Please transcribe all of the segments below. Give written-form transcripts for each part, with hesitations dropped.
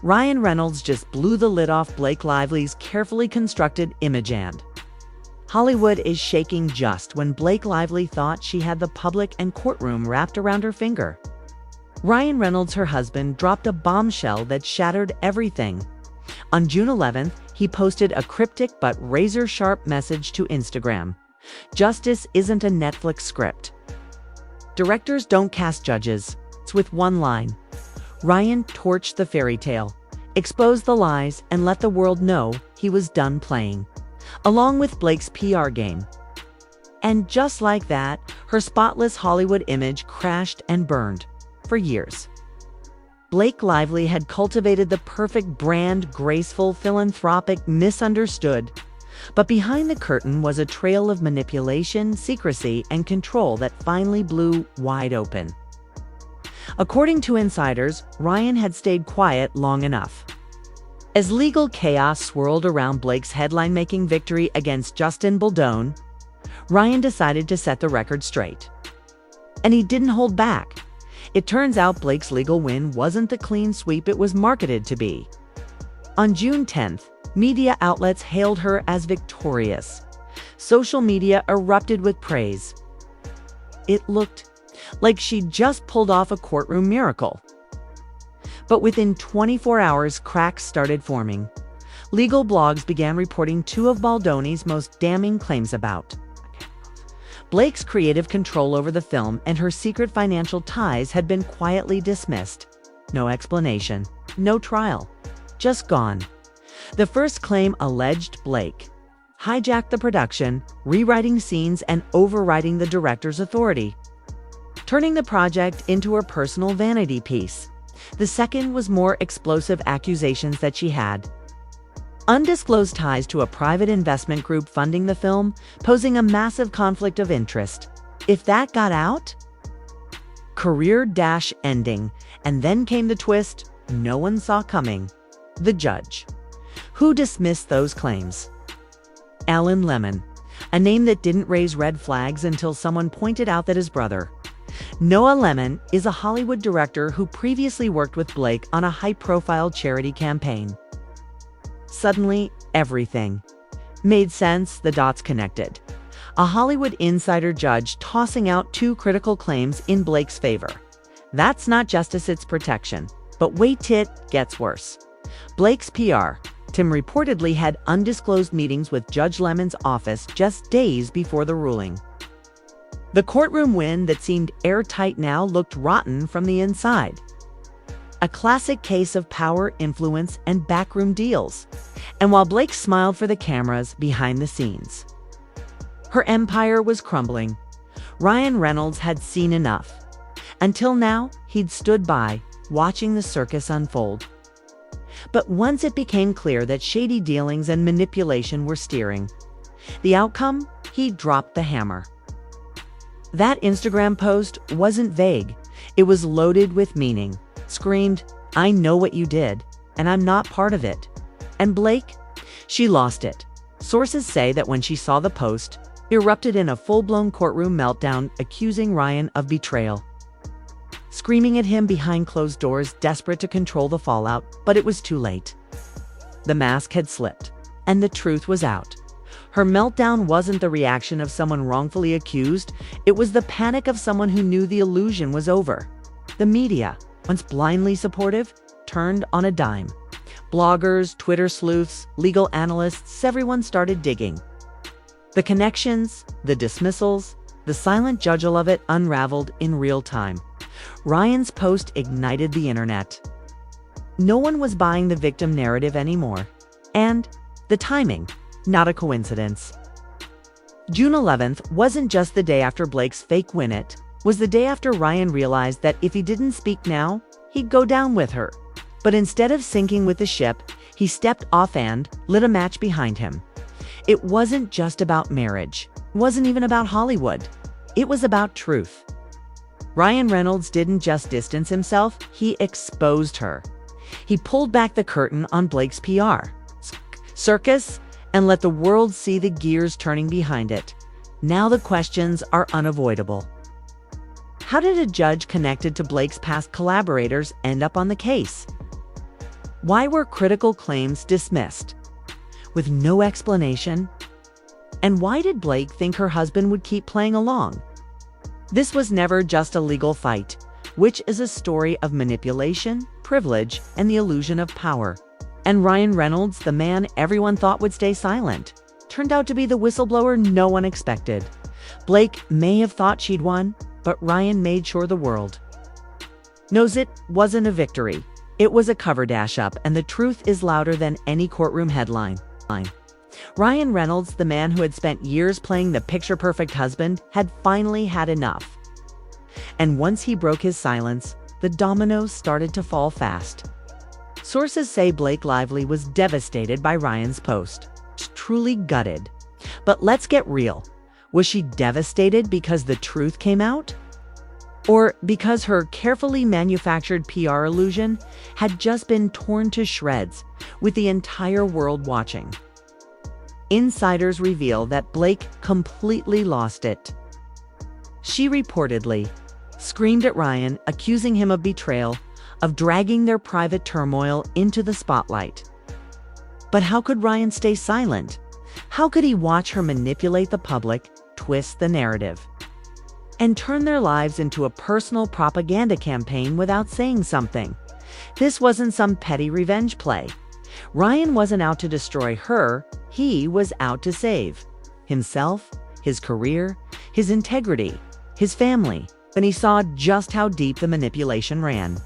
Ryan Reynolds just blew the lid off Blake Lively's carefully constructed image, and Hollywood is shaking just when Blake Lively thought she had the public and courtroom wrapped around her finger. Ryan Reynolds, her husband, dropped a bombshell that shattered everything. On June 11th, he posted a cryptic but razor-sharp message to Instagram. "Justice isn't a Netflix script. Directors don't cast judges." It's with one line. Ryan torched the fairy tale, exposed the lies, and let the world know he was done playing, along with Blake's PR game. And just like that, her spotless Hollywood image crashed and burned. For years, Blake Lively had cultivated the perfect brand, graceful, philanthropic, misunderstood. But behind the curtain was a trail of manipulation, secrecy, and control that finally blew wide open. According to insiders, Ryan had stayed quiet long enough. As legal chaos swirled around Blake's headline-making victory against Justin Baldoni, Ryan decided to set the record straight. And he didn't hold back. It turns out Blake's legal win wasn't the clean sweep it was marketed to be. On June 10th, media outlets hailed her as victorious. Social media erupted with praise. It looked like she'd just pulled off a courtroom miracle. But within 24 hours, cracks started forming. Legal blogs began reporting two of Baldoni's most damning claims about Blake's creative control over the film, and her secret financial ties had been quietly dismissed. No explanation, no trial, just gone. The first claim alleged Blake hijacked the production, rewriting scenes and overriding the director's authority, turning the project into her personal vanity piece. The second was more explosive accusations that she had undisclosed ties to a private investment group funding the film, posing a massive conflict of interest. If that got out, career-ending. And then came the twist no one saw coming. The judge, who dismissed those claims. Alan Lemon, a name that didn't raise red flags until someone pointed out that his brother, Noah Lemon, is a Hollywood director who previously worked with Blake on a high-profile charity campaign. Suddenly, everything made sense, the dots connected. A Hollywood insider judge tossing out two critical claims in Blake's favor. That's not justice, it's protection. But wait, it gets worse. Blake's PR Tim reportedly had undisclosed meetings with Judge Lemon's office just days before the ruling. The courtroom win that seemed airtight now looked rotten from the inside. A classic case of power, influence, and backroom deals. And while Blake smiled for the cameras behind the scenes, her empire was crumbling. Ryan Reynolds had seen enough. Until now, he'd stood by, watching the circus unfold. But once it became clear that shady dealings and manipulation were steering the outcome, he dropped the hammer. That Instagram post wasn't vague. It was loaded with meaning. Screamed, "I know what you did, and I'm not part of it." And Blake? She lost it. Sources say that when she saw the post, erupted in a full-blown courtroom meltdown, accusing Ryan of betrayal. Screaming at him behind closed doors, desperate to control the fallout, but it was too late. The mask had slipped, and the truth was out. Her meltdown wasn't the reaction of someone wrongfully accused, it was the panic of someone who knew the illusion was over. The media, once blindly supportive, turned on a dime. Bloggers, Twitter sleuths, legal analysts, everyone started digging. The connections, the dismissals, the silent juggle of it unraveled in real time. Ryan's post ignited the internet. No one was buying the victim narrative anymore. And the timing, not a coincidence. June 11th wasn't just the day after Blake's fake win, it was the day after Ryan realized that if he didn't speak now, he'd go down with her. But instead of sinking with the ship, he stepped off and lit a match behind him. It wasn't just about marriage. It wasn't even about Hollywood. It was about truth. Ryan Reynolds didn't just distance himself, he exposed her. He pulled back the curtain on Blake's PR circus and let the world see the gears turning behind it. Now the questions are unavoidable. How did a judge connected to Blake's past collaborators end up on the case? Why were critical claims dismissed with no explanation? And why did Blake think her husband would keep playing along? This was never just a legal fight, which is a story of manipulation, privilege, and the illusion of power. And Ryan Reynolds, the man everyone thought would stay silent, turned out to be the whistleblower no one expected. Blake may have thought she'd won, but Ryan made sure the world knows it wasn't a victory. It was a cover dash-up, and the truth is louder than any courtroom headline. Ryan Reynolds, the man who had spent years playing the picture-perfect husband, had finally had enough. And once he broke his silence, the dominoes started to fall fast. Sources say Blake Lively was devastated by Ryan's post, truly gutted. But let's get real. Was she devastated because the truth came out? Or because her carefully manufactured PR illusion had just been torn to shreds, with the entire world watching? Insiders reveal that Blake completely lost it. She reportedly screamed at Ryan, accusing him of betrayal, of dragging their private turmoil into the spotlight. But how could Ryan stay silent? How could he watch her manipulate the public, twist the narrative, and turn their lives into a personal propaganda campaign without saying something? This wasn't some petty revenge play. Ryan wasn't out to destroy her, he was out to save himself, his career, his integrity, his family. When he saw just how deep the manipulation ran,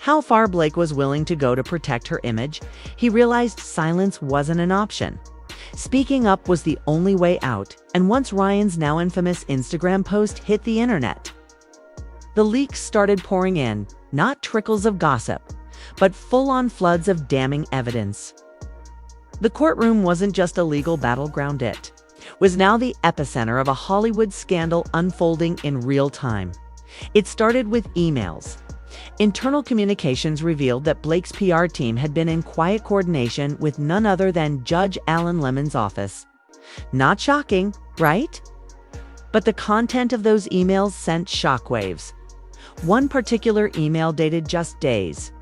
how far Blake was willing to go to protect her image, he realized silence wasn't an option. Speaking up was the only way out, and once Ryan's now infamous Instagram post hit the internet, the leaks started pouring in, not trickles of gossip, but full-on floods of damning evidence. The courtroom wasn't just a legal battleground, it was now the epicenter of a Hollywood scandal unfolding in real time. It started with emails. Internal communications revealed that Blake's PR team had been in quiet coordination with none other than Judge Alan Lemon's office. Not shocking, right? But the content of those emails sent shockwaves. One particular email, dated just days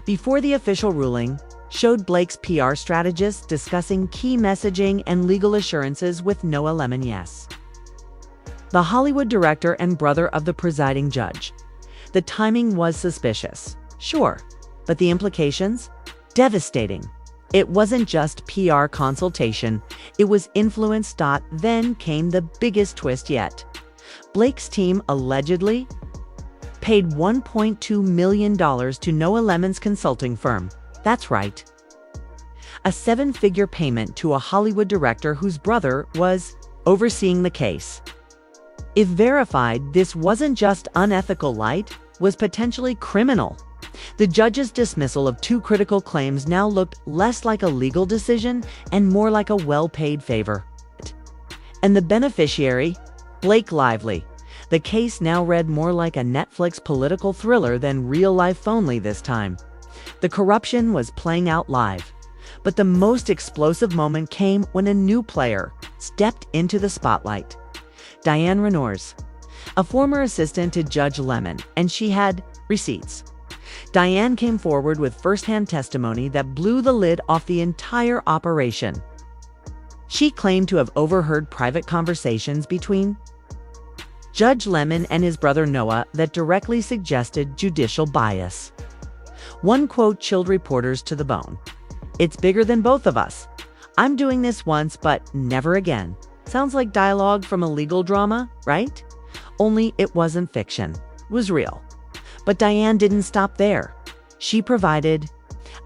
before the official ruling, showed Blake's PR strategist discussing key messaging and legal assurances with Noah Lemon, yes, the Hollywood director and brother of the presiding judge. The timing was suspicious, sure, but the implications? Devastating. It wasn't just PR consultation, it was influence. Then came the biggest twist yet. Blake's team allegedly paid $1.2 million to Noah Lemon's consulting firm. That's right. A seven-figure payment to a Hollywood director whose brother was overseeing the case. If verified, this wasn't just unethical, light was potentially criminal. The judge's dismissal of two critical claims now looked less like a legal decision and more like a well-paid favor. And the beneficiary? Blake Lively. The case now read more like a Netflix political thriller than real-life only this time. The corruption was playing out live. But the most explosive moment came when a new player stepped into the spotlight. Diane Reynolds, a former assistant to Judge Lemon, and she had receipts. Diane came forward with first-hand testimony that blew the lid off the entire operation. She claimed to have overheard private conversations between Judge Lemon and his brother Noah that directly suggested judicial bias. One quote chilled reporters to the bone. "It's bigger than both of us. I'm doing this once, but never again." Sounds like dialogue from a legal drama, right? Only it wasn't fiction, it was real. But Diane didn't stop there. She provided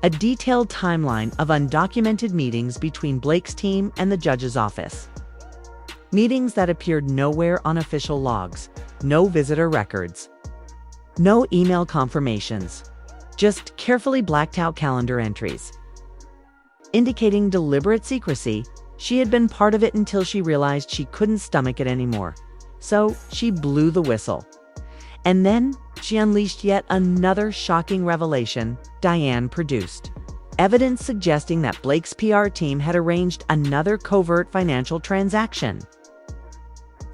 a detailed timeline of undocumented meetings between Blake's team and the judge's office. Meetings that appeared nowhere on official logs, no visitor records, no email confirmations, just carefully blacked out calendar entries, indicating deliberate secrecy. She had been part of it until she realized she couldn't stomach it anymore. So she blew the whistle. And then she unleashed yet another shocking revelation. Diane produced evidence suggesting that Blake's PR team had arranged another covert financial transaction,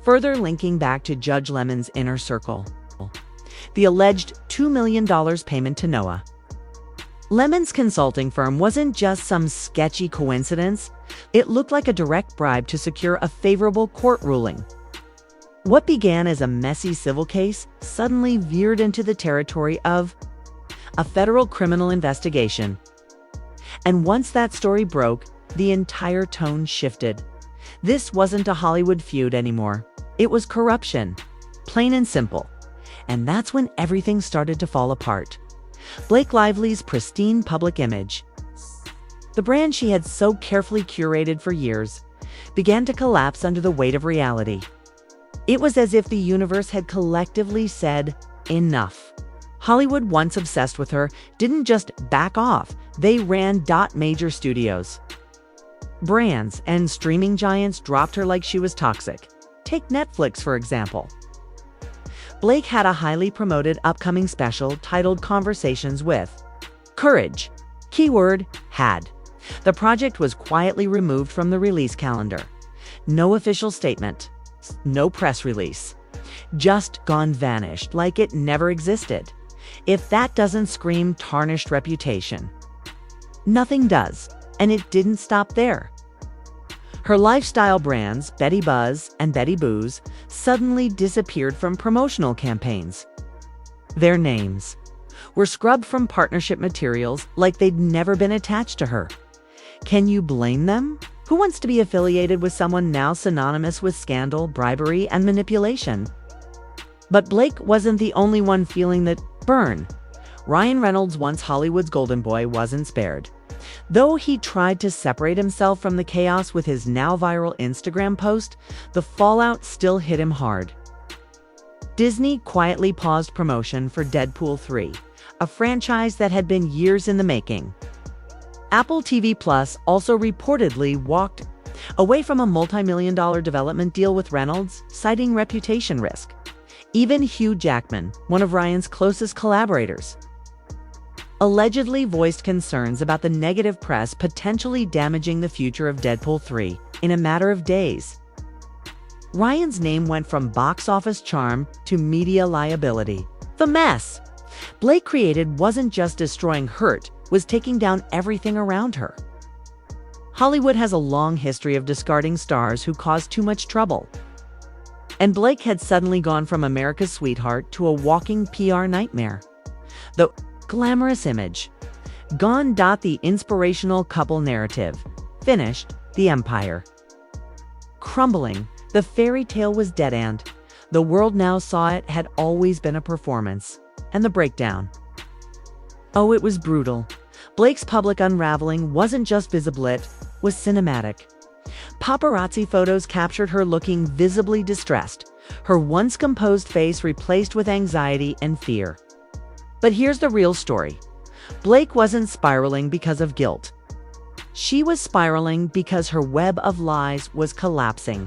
further linking back to Judge Lemon's inner circle. The alleged $2 million payment to Noah. Lemon's consulting firm wasn't just some sketchy coincidence. It looked like a direct bribe to secure a favorable court ruling. What began as a messy civil case suddenly veered into the territory of a federal criminal investigation. And once that story broke, the entire tone shifted. This wasn't a Hollywood feud anymore. It was corruption, plain and simple. And that's when everything started to fall apart. Blake Lively's pristine public image, the brand she had so carefully curated for years, began to collapse under the weight of reality. It was as if the universe had collectively said, enough. Hollywood, once obsessed with her, didn't just back off, they ran major studios. Brands and streaming giants dropped her like she was toxic. Take Netflix, for example. Blake had a highly promoted upcoming special titled Conversations with Courage. Keyword, had. The project was quietly removed from the release calendar. No official statement. No press release. Just gone vanished like it never existed. If that doesn't scream tarnished reputation, nothing does. And it didn't stop there. Her lifestyle brands, Betty Buzz and Betty Booze, suddenly disappeared from promotional campaigns. Their names were scrubbed from partnership materials like they'd never been attached to her. Can you blame them? Who wants to be affiliated with someone now synonymous with scandal, bribery, and manipulation? But Blake wasn't the only one feeling that burn. Ryan Reynolds, once Hollywood's golden boy, wasn't spared. Though he tried to separate himself from the chaos with his now viral Instagram post, the fallout still hit him hard. Disney quietly paused promotion for Deadpool 3, a franchise that had been years in the making. Apple TV Plus also reportedly walked away from a multi-million-dollar development deal with Reynolds, citing reputation risk. Even Hugh Jackman, one of Ryan's closest collaborators, allegedly voiced concerns about the negative press potentially damaging the future of Deadpool 3 in a matter of days. Ryan's name went from box office charm to media liability. The mess Blake created wasn't just destroying her, was taking down everything around her. Hollywood has a long history of discarding stars who cause too much trouble. And Blake had suddenly gone from America's sweetheart to a walking PR nightmare. The glamorous image gone. The inspirational couple narrative finished. The empire crumbling. The fairy tale was dead-end. The world now saw it had always been a performance. And the breakdown, oh, it was brutal. Blake's public unraveling wasn't just visibly, it was cinematic. Paparazzi photos captured her looking visibly distressed, her once composed face replaced with anxiety and fear. But here's the real story. Blake wasn't spiraling because of guilt. She was spiraling because her web of lies was collapsing.